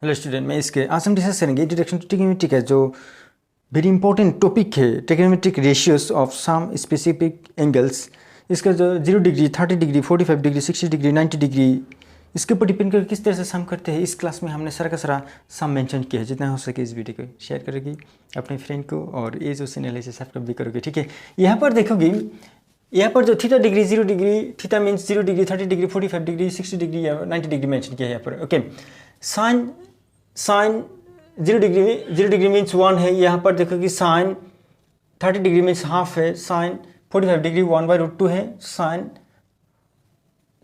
Hello student, मैं इसके आज हम डिस्कस करेंगे इंट्रोडक्शन टू ट्रिग्नोमेट्री का जो वेरी इंपॉर्टेंट टॉपिक है, trigonometric ratios of some specific angles. इसका जो 0 degree, 30 degree, 45 degree, 60 degree, 90 degree, इसके ऊपर डिपेंड करके किस तरह से सम करते हैं। इस क्लास में हमने सारा का सारा सम मेंशन किया है। जितना हो सके इस वीडियो को शेयर करोगे अपने फ्रेंड को, और ये जो चैनल है इसे सब्सक्राइब भी करोगे, ठीक है। यहाँ पर देखोगे, यहाँ पर जो theta degree, 0 degree, theta means 0 degree, 30 degree, 45 degree, 60 degree या 90 डिग्री मेंशन किया है यहाँ पर, ओके। साइन 0 डिग्री मीन्स 1 है। यहाँ पर देखो कि साइन 30 डिग्री मीन्स हाफ है। साइन 45 डिग्री 1/√2 है। साइन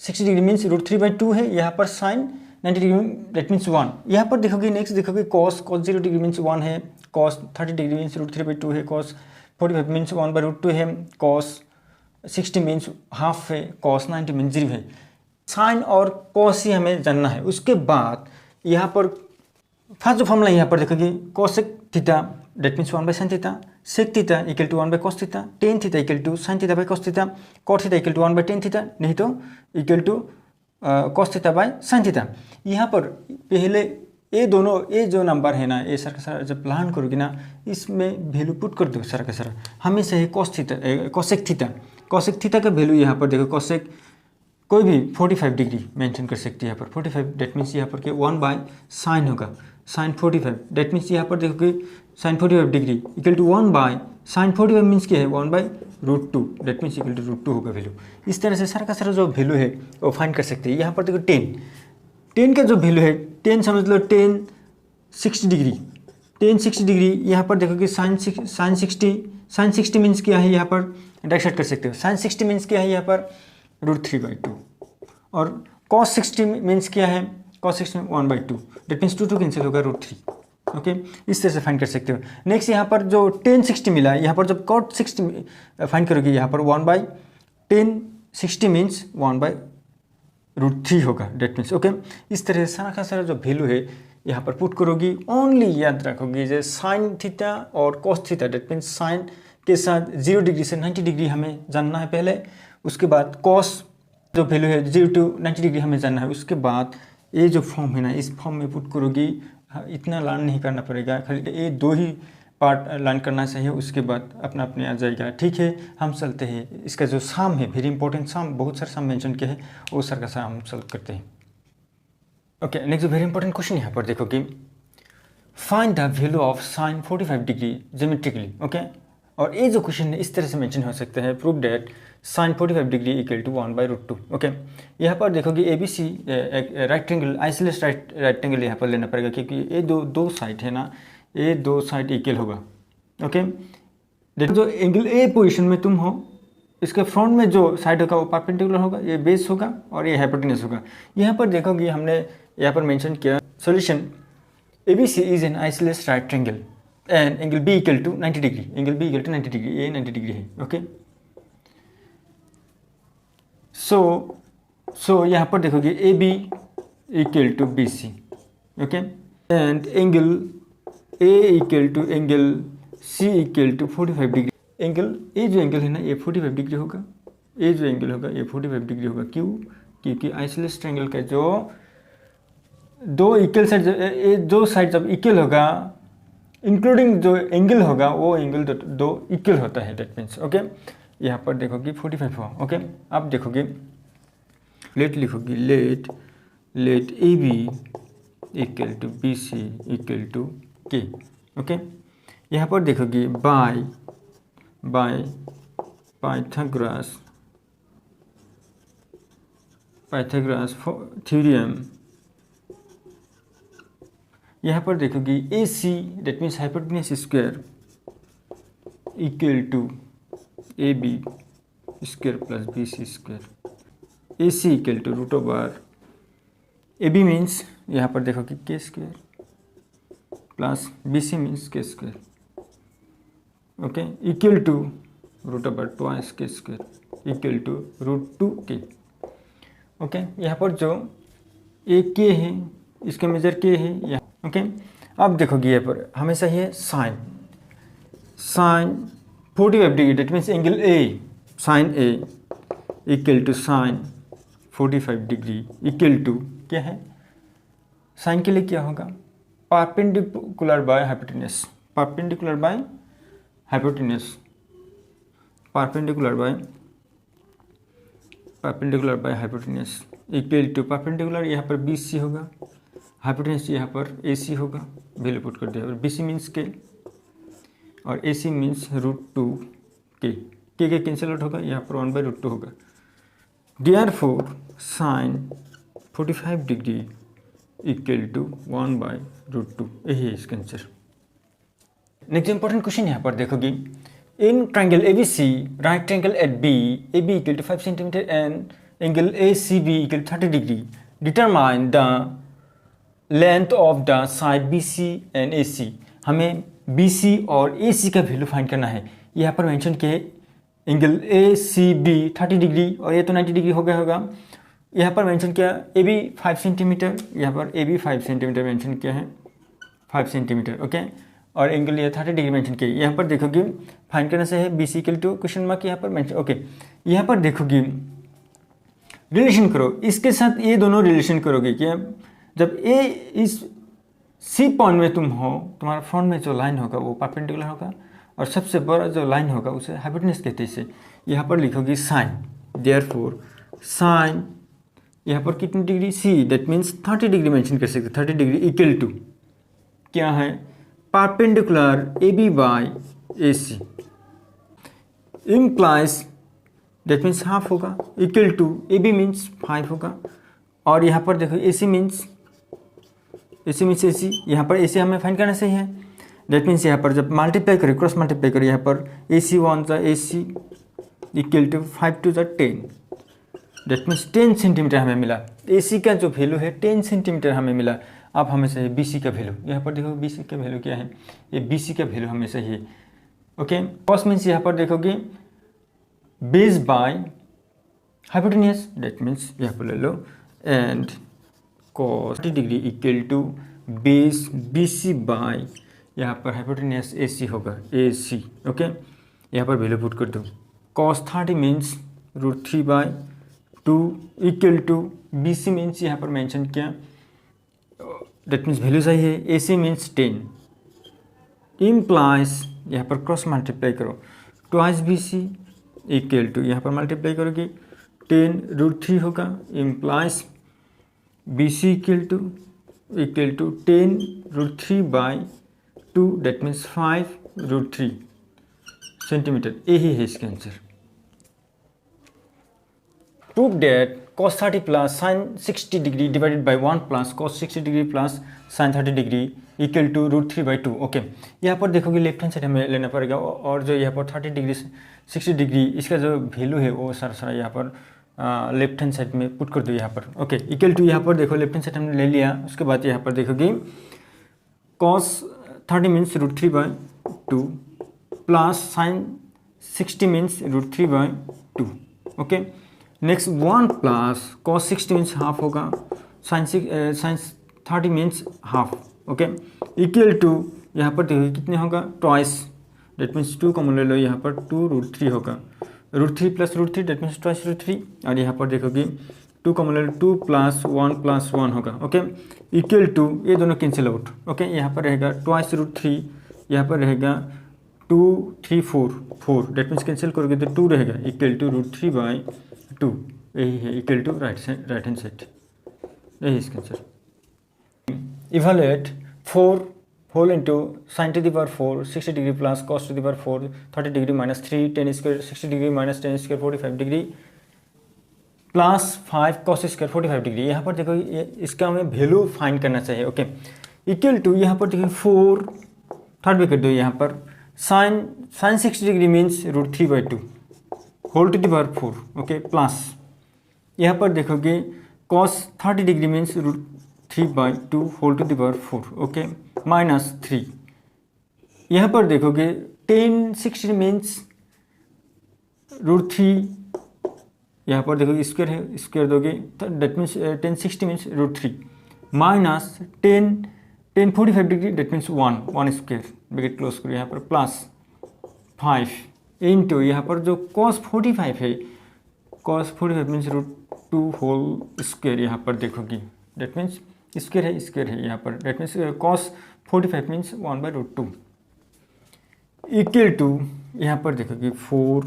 60 डिग्री मीन्स √3/2 है। यहाँ पर साइन 90 डिग्री दैट मीन्स 1। यहाँ पर देखोगे, नेक्स्ट देखोगे कॉस 0 डिग्री मीन्स 1 है। कॉस 30 डिग्री मीन्स √3/2 है। कॉस 45 मीन्स 1/√2 है। कॉस 60 मीन्स हाफ है। कॉस 90 मीन्स 0 है। साइन और कॉस ही हमें जानना है। उसके बाद यहाँ पर फर्स्ट जो फॉर्मूला यहाँ पर देखोगे, cosec theta that means 1/sin theta, sec theta equal to 1/cos theta, tan theta equal to sin theta by cos theta, cot theta equal to 1/tan theta, नहीं तो equal to cos theta by sin theta. यहाँ पर पहले ये जो number है ना, ये सारा का सारा जब प्लान करोगे ना, इसमें वैल्यू पुट कर दो सारा का सारा। हमेशा है कोसेक थीटा का वैल्यू यहाँ पर देखो, कोसेक कोई भी 45 डिग्री मेंशन कर सकते हैं यहाँ पर। 45 डेट मीन्स यहाँ पर क्या 1/sin होगा। साइन 45 डेट मीन्स यहाँ पर देखोगे sine 45 degree equal to 1/sin 45 means क्या है 1/√2 डेट मीन्स इक्वल टू √2 होगा वैल्यू। इस तरह से सारा का सारा जो वैल्यू है वो फाइंड कर सकते हैं। यहाँ पर देखो 10 का जो वैल्यू है, 10 समझ लो 10 60 डिग्री। यहाँ पर देखोगे साइन 60 मीन्स क्या है, यहाँ पर डायरेक्ट कर सकते हो। साइन 60 मीन्स क्या है यहाँ पर √3/2, और cos 60 मीन्स क्या है, cos 60 में 1/2 डेट मीन्स 2 कैंसिल होगा √3, ओके। इस तरह से फाइंड कर सकते हो। नेक्स्ट यहाँ पर जो tan 60 मिला है, यहाँ पर जब cot 60 फाइंड करोगे, यहाँ पर 1/tan 60 मीन्स 1/√3 होगा डेट मीन्स, ओके। इस तरह से सारा का सारा जो वैल्यू है यहाँ पर पुट करोगी। ओनली याद रखोगी जो साइन थीटा और cos theta that means sign के साथ 0 डिग्री से 90 डिग्री हमें जानना है पहले। उसके बाद cos जो वैल्यू है 0 to 90 डिग्री हमें जानना है। उसके बाद ये जो फॉर्म है ना, इस फॉर्म में पुट करोगी। इतना लर्न नहीं करना पड़ेगा, खाली ये 2 ही पार्ट लर्न करना चाहिए। उसके बाद अपना अपने आ जाएगा, ठीक है। हम चलते हैं, इसका जो सम है वेरी इंपॉर्टेंट सम, बहुत सारे सम मेंशन किए हैं, वो सर का सम हम सॉल्व करते हैं, okay. Next very important question यहाँ पर देखो कि find the value of sine 45 degree geometrically, okay. और ये जो क्वेश्चन है इस तरह से मेंशन हो सकते हैं, prove that sine 45 degree equal to 1/√2, okay. यहाँ पर देखोगे ABC एक right angle, isosceles right angle यहाँ पर लेना पड़ेगा, क्योंकि ये दो साइड है ना, ये 2 साइड इक्वल होगा, ओके। देखो जो एंगल ए पोजीशन में तुम हो, इसके फ्रंट में जो साइड होगा वो परपेंडिकुलर होगा, ये बेस होगा और ये हाइपोटेन्यूज होगा। यहाँ पर देखोगे हमने यहाँ पर मेंशन किया solution ABC is an isosceles right angle and angle B equal to 90 degree, angle B equal to 90 degree, ये 90 डिग्री है, ओके। सो यहाँ पर देखोगे AB equal to BC, okay, and angle A equal to angle C equal to 45 degree. Angle ये जो angle है ना, ये 45 डिग्री होगा, ये जो एंगल होगा ये 45 डिग्री होगा। क्यों? क्योंकि आइसोलेस ट्रायंगल का जो 2 इक्वल साइड, ये 2 साइड जब इक्वल होगा, इंक्लूडिंग जो एंगल होगा वो एंगल 2 इक्वल होता है, दैट मीन्स, ओके। यहाँ पर देखोगे 45 हुआ, ओके। अब देखोगे लेट लिखोगे, let AB equal to BC equal to K, okay. यहाँ पर देखोगे बाय पाइथागोरस थ्योरम, यहाँ पर देखोगे AC that means hypotenuse square equal to AB square plus BC square. AC equal to √ओवर AB मीन्स यहाँ पर देखोगे K square plus BC means K square, okay, equal to √ओवर twice K square equal to √2K, okay. यहाँ पर जो एक K है, इसका मेजर K है यहाँ, ओके। अब देखोगे यहाँ पर हमेशा ही है sine 45 degree that means angle A, sine A equal to sine 45 degree equal to क्या है, साइन के लिए क्या होगा perpendicular by hypotenuse, perpendicular by hypotenuse, perpendicular by hypotenuse equal to perpendicular यहाँ पर BC होगा, हाइपोटेन्यूस यहाँ पर AC होगा, वैल्यू पुट कर दिया। और BC मीन्स K और AC means √2K, K cancel out होगा, यहाँ पर 1/√2 होगा। Therefore sin 45 degree equal to 1/√2, यही है इसका आंसर। नेक्स्ट इंपॉर्टेंट क्वेश्चन यहाँ पर देखोगे, in triangle ABC right triangle at B, AB equal to 5 centimetre and angle ACB equal to 30 degree, determine the length of the side BC and AC। हमें BC और AC का value find करना है। यहाँ पर मेंशन किया है angle ACB 30 degree और ये तो 90 डिग्री हो गया होगा। यहाँ पर मेंशन किया AB 5 सेंटीमीटर, यहाँ पर AB 5 सेंटीमीटर मेंशन किया है, 5 सेंटीमीटर ओके। और एंगल ये 30 डिग्री मेंशन किया। यहाँ पर देखोगे फाइंड करने से है BC equal to question mark यहाँ पर मेंशन ओके। यहाँ पर देखोगे रिलेशन करो, इसके साथ ये दोनों रिलेशन करोगे कि जब A इस C पॉइंट में तुम हो, तुम्हारा फ्रंट में जो लाइन होगा वो परपेंडिकुलर होगा और सबसे बड़ा जो लाइन होगा उसे हाइपोटेन्यूस कहते हैं। इसे यहाँ पर लिखोगे साइन, देयरफॉर साइन यहाँ पर कितनी degree C, that means 30 degree mention कर सकते, 30 डिग्री इक्वल टू क्या है perpendicular AB by AC implies that means half होगा इक्वल टू AB मीन्स 5 होगा। और यहाँ पर देखो AC मीन्स AC, यहाँ पर AC हमें फाइंड करना सही है। दैट मीन्स यहाँ पर जब मल्टीप्लाई करें, क्रॉस मल्टीप्लाई करें, यहाँ पर AC 1 ज़ा AC इक्वल टू 5 2 ज़ा 10, दैट मीन्स 10 सेंटीमीटर हमें मिला। AC का जो वैल्यू है 10 सेंटीमीटर हमें मिला। अब हमें चाहिए BC का वैल्यू, यहाँ पर देखो BC का वैल्यू क्या है, ये BC का वैल्यू हमें चाहिए ओके। कॉस मीन्स यहाँ पर देखोगे base by hypotenuse, that means यहाँ पर ले लो and cos 30 degree equal to base BC by यहाँ पर हाइपोटेन्यूस AC होगा, AC ओके। यहाँ पर वैल्यू पुट कर दो, cos 30 means √3/2 equal to BC means यहाँ पर मेंशन किया, दैट मीन्स वैल्यू सही है, AC मीन्स 10 इम्प्लाइज यहाँ पर क्रॉस मल्टीप्लाई करो, ट्वाइस BC इक्वल टू यहाँ पर मल्टीप्लाई करोगे 10 √3 होगा, implies BC equal to 10 √3/2, that means 5 √3 centimetre, यही है इसका answer. Prove that cos 30 plus sin 60 degree divided by 1 plus cos 60 degree plus sin 30 degree equal to √3/2 okay. यहाँ पर देखोगे लेफ्ट हैंड साइड हमें लेना पड़ेगा और जो यहाँ पर 30 डिग्री 60 डिग्री इसका जो वैल्यू है वो सारा यहाँ पर लेफ्ट हैंड साइड में पुट कर दो यहाँ पर ओके। इक्वल टू यहाँ पर देखो लेफ्ट हैंड साइड हमने ले लिया, उसके बाद यहाँ पर देखोगे cos 30 means √3/2 plus sin 60 means √3/2 okay. Next 1 plus cos 60 means half होगा, sin 30 means half okay equal to यहाँ पर देखिए कितने होगा ट्वाइस, डेट मीन्स 2 कॉमन ले लो, यहाँ पर 2 √3 होगा, √3 प्लस √3 डेट मीन्स ट्वाइस √3 और यहाँ पर देखोगे 2 कॉमन ले लो, 2 + 1 होगा ओके इक्वल टू ये दोनों कैंसिल आउट ओके। यहाँ पर रहेगा ट्वाइस √3, यहाँ पर रहेगा 2 3 4 डेट मीन्स कैंसिल करोगे तो 2 रहेगा इक्वल टू √3/2, यही है equal to right hand side, यही इसका answer. Evaluate 4 whole into sin to the power 4 60 degree plus cos to the power 4 30 degree minus 3 10 square 60 degree minus 10 square 45 degree plus 5 cos square 45 degree. यहाँ पर देखो इसका हमें value find करना चाहिए okay. Equal to यहाँ पर देखो 4 थर्ड में कर दो, यहाँ पर sin 60 degree means √3/2 whole to the power 4 okay plus यहाँ पर देखोगे cos 30 degree means √3/2 whole to the power 4 okay minus 3। यहाँ पर देखोगे 10 60 मीन्स √3, यहाँ पर देखोगे स्क्वायर है, स्क्वायर दोगे तो that means 10 60 means √3 minus 10 45 degree that means 1 square bracket close करो, यहाँ पर प्लस 5 इंटू यहाँ पर जो cos 45 है, cos 45 मीन्स √2 होल स्क्वायर यहाँ पर देखोगे डेट मीन्स स्क्वायर है यहाँ पर, that means cos 45 means 1/√2 equal to यहाँ पर देखोगे 4,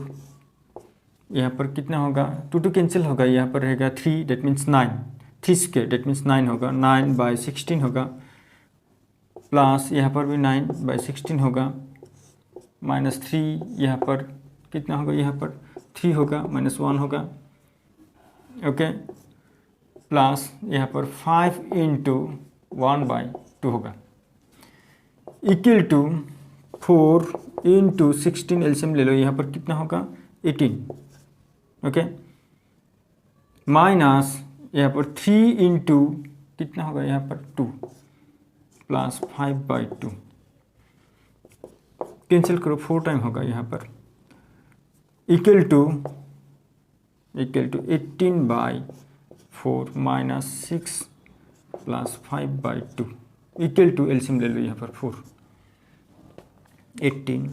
यहाँ पर कितना होगा, 2 कैंसिल होगा, यहाँ पर रहेगा 3 that means 9, 3 square that means 9 होगा, 9/16 होगा, प्लस यहाँ पर भी 9/16 होगा, -3 यहाँ पर कितना होगा, यहाँ पर 3 होगा, -1 होगा, ओके, प्लस यहाँ पर 5 × 1/2 होगा इक्वल टू 4 × 16 एलसीएम ले लो, यहाँ पर कितना होगा 18, ओके, माइनस यहाँ पर 3 × कितना होगा यहाँ पर 2 प्लस 5/2 कैंसिल करो, 4 टाइम होगा यहाँ पर equal to 18/4 minus 6 plus 5/2 equal to LCM ले लो यहाँ पर 4, 18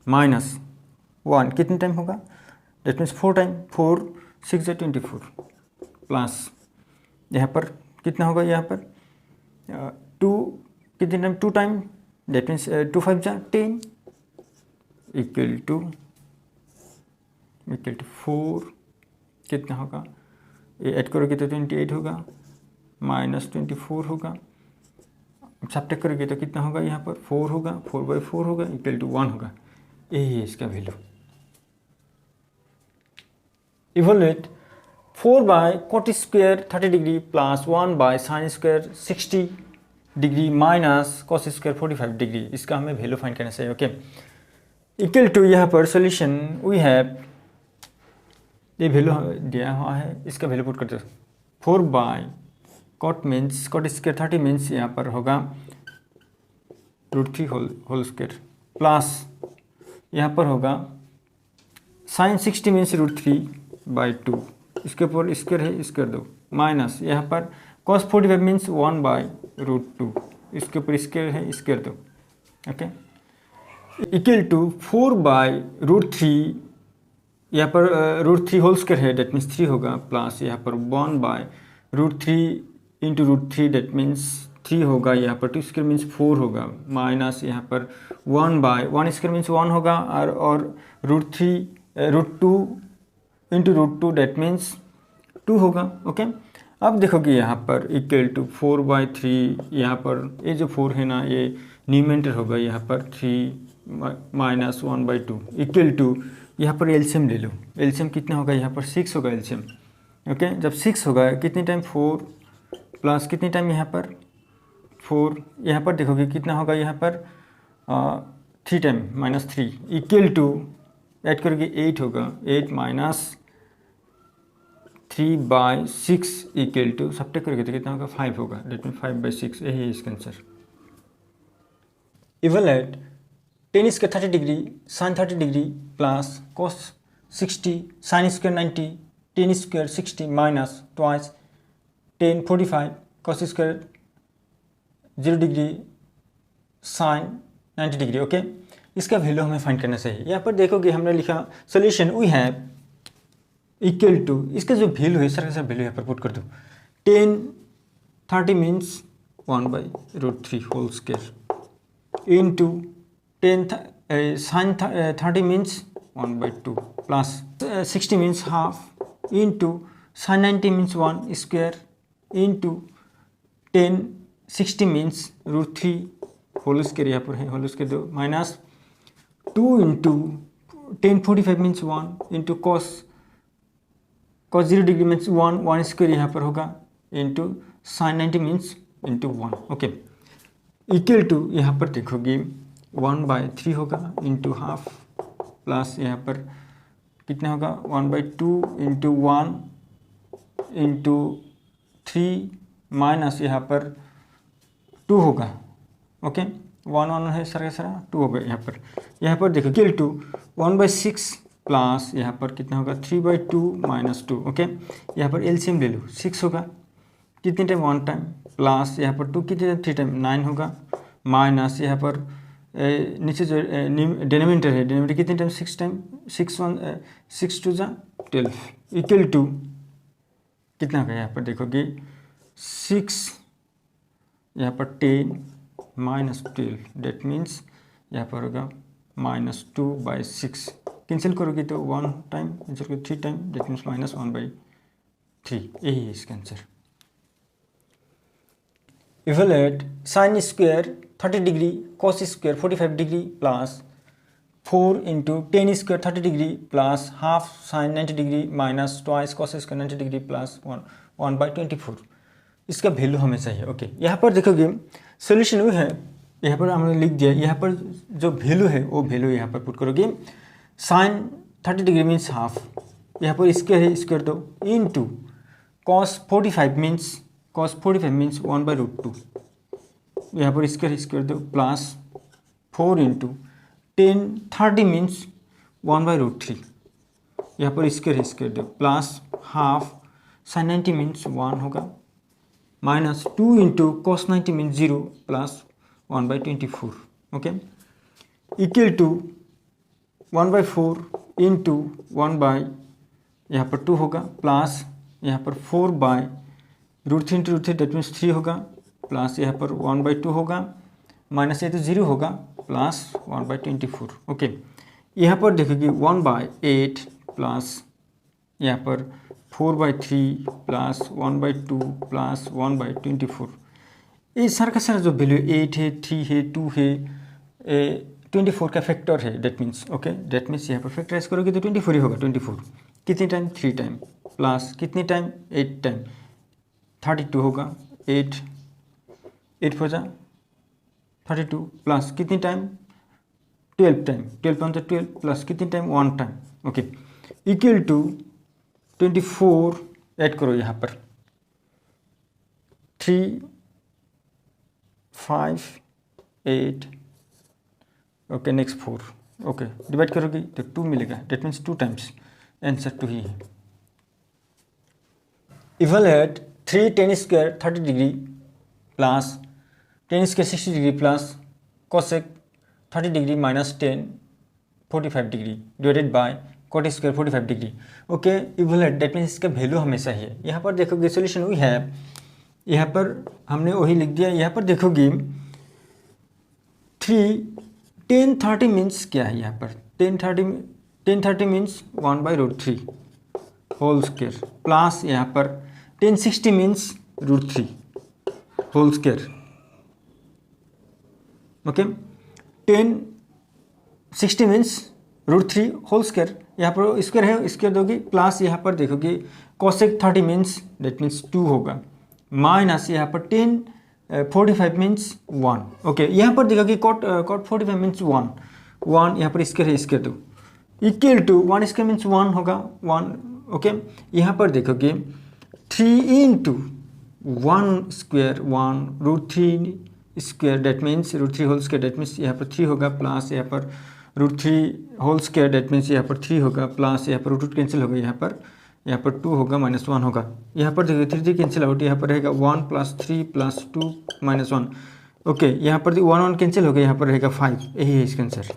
माइनस 1 कितने टाइम होगा, डेट मीन्स 4 टाइम, 4 6 24 प्लस यहाँ पर कितना होगा, यहाँ पर 2 कितने time, 2 time, that means 2 5 10 equal to 4 कितना होगा, ये ऐड करोगे तो 28 होगा, -24 होगा, सब्ट्रैक्ट करोगे तो कितना होगा, यहाँ पर 4 होगा, 4/4 होगा इक्वल टू 1 होगा, यही है इसका value. Evaluate 4/cot square 30 degree plus 1/sin square 60 degree minus cos square 45 degree, इसका हमें वैल्यू फाइंड करना चाहिए, ओके, इक्वल टू यहाँ पर सोल्यूशन वी हैव, ये वैल्यू दिया हुआ है, इसका वैल्यू पुट करते हो, 4/cot means cot square 30 means यहाँ पर होगा √3 होल स्क्वायर प्लस यहाँ पर होगा sin 60 मीन्स √3/2, इसके ऊपर स्क्वायर है, स्क्वायर दो, माइनस यहाँ पर cos 45 मीन्स 1/√2, इसके ऊपर स्क्वायर है, स्क्वायर दो, ओके, इक्वल टू 4/√3, यहाँ पर √3 होल स्क्वायर है, डेट मीन्स 3 होगा, प्लस यहाँ पर 1/√3 × √3 डेट मीन्स 3 होगा, यहाँ पर 2 स्क्वायर मीन्स 4 होगा, माइनस यहाँ पर 1/1 स्क्वायर मीन्स 1 होगा, और √2 × √2 डेट मीन्स 2 होगा, ओके। अब देखोगे यहाँ पर इक्वल टू 4/3, यहाँ पर ये जो 4 है ना, ये न्यूमरेटर होगा, यहाँ पर 3 माइनस 1/2 इक्वल टू, यहाँ पर एलसीएम ले लो, एलसीएम कितना होगा, यहाँ पर 6 होगा एलसीएम, ओके, जब 6 होगा कितने टाइम 4 प्लस कितने टाइम यहाँ पर 4, यहाँ पर देखोगे कितना होगा, यहाँ पर 3 टाइम -3 इक्वल टू, ऐड करोगे 8 होगा, 8 माइनस 3/6 इक्वल टू, सब्ट्रैक्ट करोगे तो कितना होगा 5 होगा, डेट मीन 5/6, यही है इसका answer. Evaluate tan square 30 degree sin 30 degree plus cos 60 sin square 90 tan square 60 twice ट्वाइस tan 45 cos square 0 degree sin 90 degree, okay, इसका वैल्यू हमें फाइंड करना चाहिए। यहाँ पर देखोगे हमने लिखा solution we have equal to, इसका जो वैल्यू है सर वैल्यू यहाँ पर पुट कर दो, tan 30 means 1/√3 whole square into sin 30 means 1/2 plus 60 means half into sin 90 means 1 square into tan 60 means √3 whole square, यहाँ पर है होल स्क्वायर दो, minus 2 into tan 45 means 1 into cos 0 degree means 1 square यहाँ पर होगा into sin 90 मीन्स into 1, okay, equal to यहाँ पर देखोगे 1/3 होगा इंटू हाफ प्लस यहाँ पर कितना होगा 1/2 इंटू 1 इंटू 3 माइनस यहाँ पर 2 होगा, ओके, 1 है सारा सारा 2 होगा, यहाँ पर देखो इक्वल टू 1/6 प्लस यहाँ पर कितना होगा 3/2 माइनस 2, ओके, यहाँ पर एलसीएम ले लो, 6 होगा कितने टाइम 1 टाइम, प्लस यहाँ पर 2 कितने टाइम 3 टाइम 9 होगा, माइनस यहाँ पर नीचे जो डिनोमिनेटर है, डिनोमिनेटर कितने टाइम 6 टाइम, 6 2 12 इक्वल टू कितना होगा, यहाँ पर देखोगे 6 यहाँ पर 10 माइनस 12, डेट मीन्स यहाँ पर होगा -2/6। कैंसिल करोगे तो 1 टाइम, कैंसिल करोगे 3 टाइम, डेट मीन्स -1/3। यही है इसका answer. Evaluate sine square 30 degree cos square 45 degree plus 4 into ten square 30 degree plus half sine 90 degree minus twice cos square 90 degree plus 1/24। इसका वैल्यू हमें चाहिए। ओके, यहाँ पर देखोगे सोल्यूशन वो है, यहाँ पर हमने लिख दिया। यहाँ पर जो वैल्यू है वो वैल्यू यहाँ पर पुट करोगे। साइन 30 डिग्री मीन्स हाफ, यहाँ पर स्क्वायर है, स्क्वायर दो, इंटू कॉस 45 मीन्स 1/√2, यहाँ पर स्क्वायर दो, प्लस 4 इंटू टेन 30 मीन्स 1/√3, यहाँ पर स्क्वायर दो, प्लस हाफ साइन 90 मीन्स 1 होगा, minus 2 into cos 90 means 0 plus 1/24। Okay, equal to 1/4 into 1 यहाँ पर 2 होगा, प्लस यहाँ पर 4/√3 इंटू √3 डेट मीन्स 3 होगा, प्लस यहाँ पर 1/2 होगा, माइनस ये तो 0 होगा, प्लस 1/24। ओके, यहाँ पर देखोगे 1/8 प्लस यहाँ पर 4/3 प्लस 1/2 प्लस 1/24। ये सारा का सारा जो वैल्यू 8 है, 3 है, 2 है, 24 का फैक्टर है, that means. Okay, date means यहाँ पर फैक्टराइज करोगे तो 24 ही होगा। 24 कितने टाइम? 3 टाइम, प्लस कितने टाइम? 8 टाइम, 32 होगा, 8 हो जा 32, प्लस कितने टाइम? 12 टाइम, 12 प्लस कितने time? 1 time. Okay, equal to 24 add करो यहाँ पर 3, 5, 8, ओके, नेक्स्ट 4। ओके, डिवाइड करोगे तो 2 मिलेगा, डेट मीन्स 2 टाइम्स। आंसर 2 ही है। Evaluate 3 tan square 30 degree plus tan square 60 degree plus cosec 30 degree minus 10 45 degree divided by cot square 45 degree. Okay, evaluate that means इसका value हमें चाहिए। यहाँ पर देखोगे सोल्यूशन वही है, यहाँ पर हमने वही लिख दिया। यहाँ पर देखोगे 3 tan 30 मीन्स क्या है? यहाँ पर tan 30 means 1/√3 whole square, plus यहाँ पर tan 60 means √3 whole square. Okay, tan 60 means √3 whole square, यहाँ पर स्क्वायर है, स्क्वायर दोगे, प्लस यहाँ पर देखोगे कोसेक 30 मीन्स डेट मीन्स 2 होगा, माइनस यहाँ पर tan 45 मीन्स 1। ओके, यहाँ पर देखोगे कॉट 45 मीन्स 1 यहाँ पर स्क्वायर है, स्क्वायर दो, इक्वल टू 1 स्क्वायर मीन्स 1 होगा 1। ओके, यहाँ पर देखोगे 3 into 1 square 1√3 square that means √3 whole square, that means यहाँ पर 3 होगा, प्लस यहाँ पर √3 होल स्क्वायर डेट मीन्स यहाँ पर 3 होगा, प्लस यहाँ पर √2 कैंसिल होगा, यहाँ पर 2 होगा, माइनस 1 होगा। यहाँ पर देखिए 3 कैंसिल आउट, यहाँ पर रहेगा 1 + 3 + 2 - 1। ओके, यहाँ पर 1 कैंसिल होगा, यहाँ पर रहेगा 5। यही है इसका answer.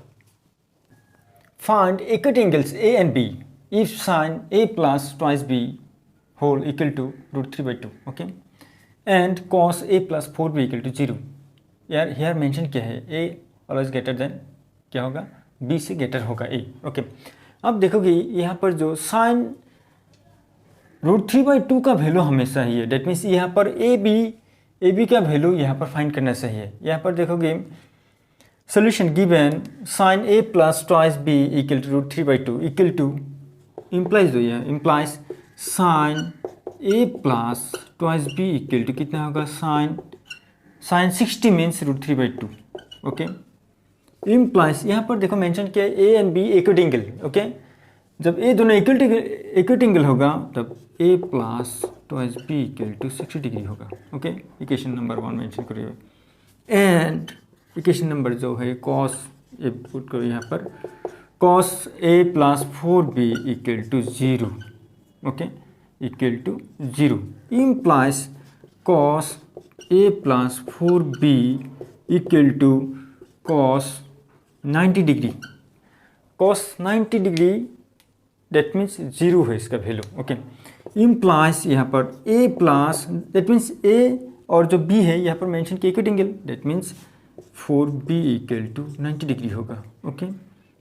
Find equal angles A and B if sine a + twice b whole equal to √3/2। Okay, and cos a + 4b = 0। यार हियर मेंशन क्या है? a ऑलवेज ग्रेटर देन क्या होगा? b से ग्रेटर होगा a। ओके, अब देखोगे यहाँ पर जो साइन √3/2 का वैल्यू हमेशा ही है, डेट मीन्स यहाँ पर ए बी का वैल्यू यहाँ पर फाइंड करना चाहिए। यहाँ पर देखोगे solution given sine a + twice b = √3/2 equal to implies दो, यह implies sine a + twice b equal to कितना होगा? Sign 60 means √3/2। ओके, इम्प्लाइज यहाँ पर देखो मेंशन किया है A and B equal angle. Okay, जब ए दोनों इक्वल एंगल होगा तब a + twice b = 60 डिग्री होगा। ओके, इक्वेशन नंबर 1 मेंशन करिए, एंड इक्वेशन नंबर जो है cos ए पुट करो यहाँ पर, cos a + 4b = 0। Okay, equal to 0 implies cos a + 4b = cos 90 degree. cos 90 degree that means 0 है इसका वैल्यू। ओके, इम्प्लाइज यहाँ पर a plus, that means a और जो बी है यहाँ पर मेंशन किया acute angle, that means 4B equal to 90 degree होगा। Okay,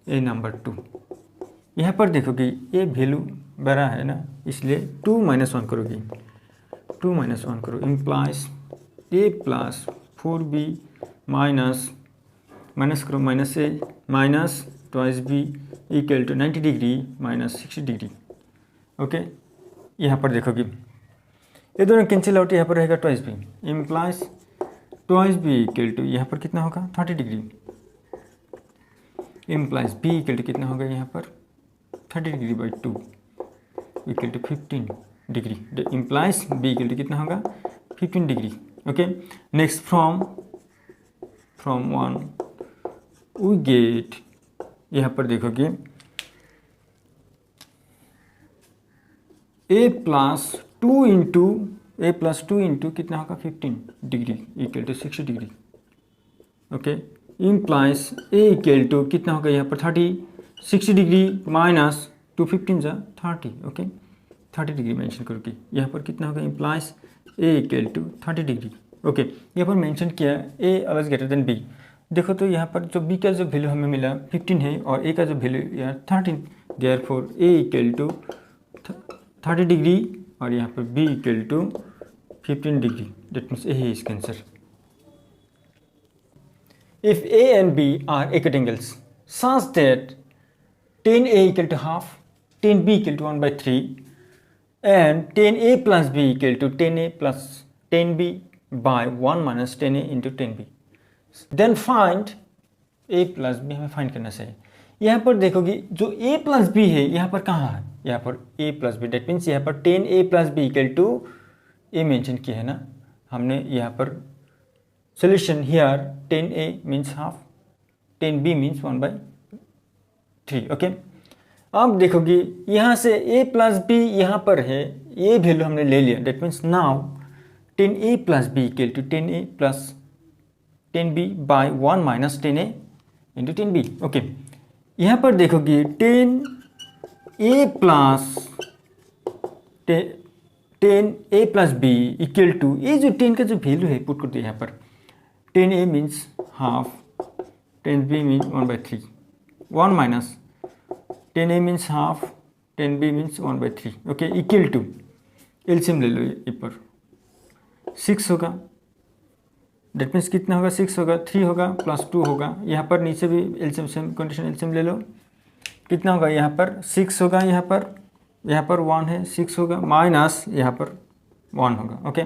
A number 2। यहाँ पर देखोगे ये वैल्यू बड़ा है ना, इसलिए 2 - 1 करोगे, 2 - 1 करो, implies A plus 4B minus करो minus A minus twice B equal to 90 degree minus 60 degree. Okay, यहाँ पर देखोगे ये दोनों कैंसिल आउट, यहाँ पर रहेगा twice B, implies twice B equal to यहाँ पर कितना होगा 30 degree, implies B equal to कितना होगा यहाँ पर 30 degree by 2 equal to 15 degree, implies B equal to कितना होगा 15 degree. Okay, next from 1 we get, यहाँ पर देखोगे a प्लस 2 इंटू कितना होगा 15 degree equal to 60 degree. Okay, implies a equal to कितना होगा यहाँ पर 60 डिग्री माइनस 2 15 जा 30। ओके, 30 डिग्री मेंशन करोगे, यहाँ पर कितना होगा implies a equal to 30 degree. Okay, यहाँ पर मेंशन किया a always greater than b। देखो तो यहाँ पर जो b का जो वैल्यू हमें मिला 15 है और a का जो वैल्यू यहाँ 13, therefore a equal to 30 degree और यहाँ पर b equal to 15 degree, that means A है इसका answer. If a and b are acute angles such that tan a equal to half, tan b equal to 1/3 and tan a plus b equal to tan a plus tan b by 1 minus tan a into tan b, then find a plus b, हमें find करना चाहिए। यहाँ पर देखोगे जो a plus b है यहाँ पर कहाँ है, यहाँ पर a plus b, that means यहाँ पर tan a plus b equal to a mention किया है ना हमने यहाँ पर solution here, tan a means half, tan b means 1/3। Okay, अब देखोगे यहाँ से a plus b यहाँ पर है, ये वैल्यू हमने ले लिया, that means now tan a plus b equal to tan a plus tan b by 1 minus tan a into tan b। Okay, यहाँ पर देखोगे tan a plus b equal to, ये जो tan का जो वैल्यू है पुट कर दिया यहाँ पर, tan a means half, tan b means 1/3, 1 minus tan a means half, tan b means 1/3। Okay, equal to LCM ले लो, ये पर 6 होगा, डेट मीन्स कितना होगा 6 होगा, 3 होगा प्लस 2 होगा, यहाँ पर नीचे भी एलसीएम सेम कंडीशन, एलसीएम ले लो, कितना होगा यहाँ पर 6 होगा, यहाँ पर 1 है 6 होगा माइनस यहाँ पर 1 होगा। ओके,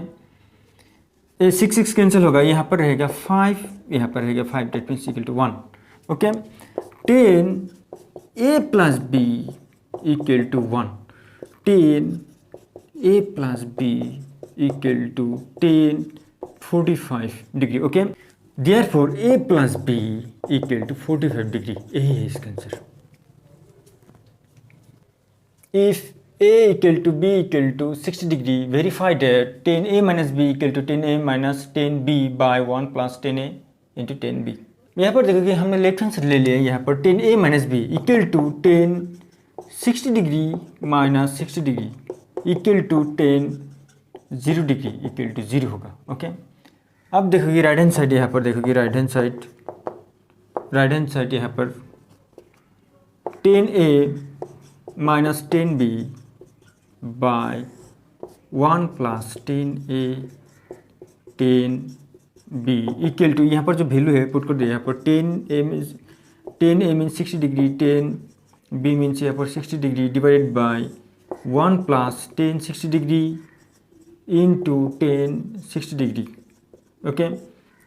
ये 6 कैंसिल होगा, यहाँ पर रहेगा 5, यहाँ पर रहेगा 5, that means equal to 1। Okay, tan a plus b equal to 1, tan a plus b equal to tan 45 degree. Okay, therefore a plus b equal to 45 degree, यही है इसका answer. If a equal to b equal to 60 degree, verify that tan a minus b equal to tan a minus tan b by 1 plus tan a into tan b। यहाँ पर देखोगे हमने left hand side ले लिया, यहाँ पर tan a minus b equal to tan 60 degree minus 60 degree equal to tan 0 degree equal to 0 होगा। Okay, अब देखोगे राइट हैंड साइड, यहाँ पर देखोगे राइट हैंड साइड यहाँ पर tan a minus tan b by 1 plus tan a tan b equal to, यहाँ पर जो वैल्यू है पुट कर दिया, यहाँ पर tan a means 60 degree, tan b means यहाँ पर 60 degree divided by 1 plus tan 60 degree into tan 60 degree. Okay,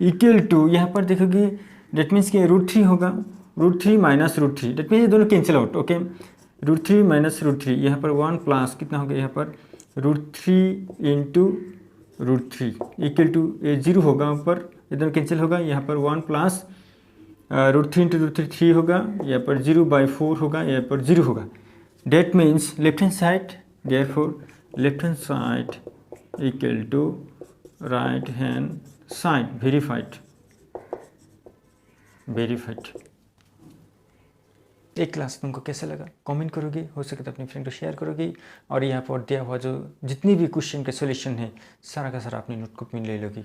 equal to यहाँ पर देखोगे डेट मीन्स कि √3 होगा, √3 माइनस √3, डेट मीन्स ये दोनों कैंसिल आउट। ओके, √3 माइनस √3, यहाँ पर 1 प्लस कितना हो गया यहाँ पर √3 इंटू √3 इक्वल टू 0 होगा, ऊपर ये दोनों कैंसिल होगा, यहाँ पर 1 प्लस √3 इंटू √3 3 होगा, यहाँ पर 0/4 होगा, यहाँ पर 0 होगा, that means left hand side, therefore left hand side equal to right hand side, verified. एक क्लास तुमको कैसा लगा कमेंट करोगी, हो सके तो अपनी फ्रेंड को शेयर करोगी, और यहाँ पर दिया हुआ जो जितनी भी क्वेश्चन के सॉल्यूशन है सारा का सारा अपनी नोटबुक में ले लोगी।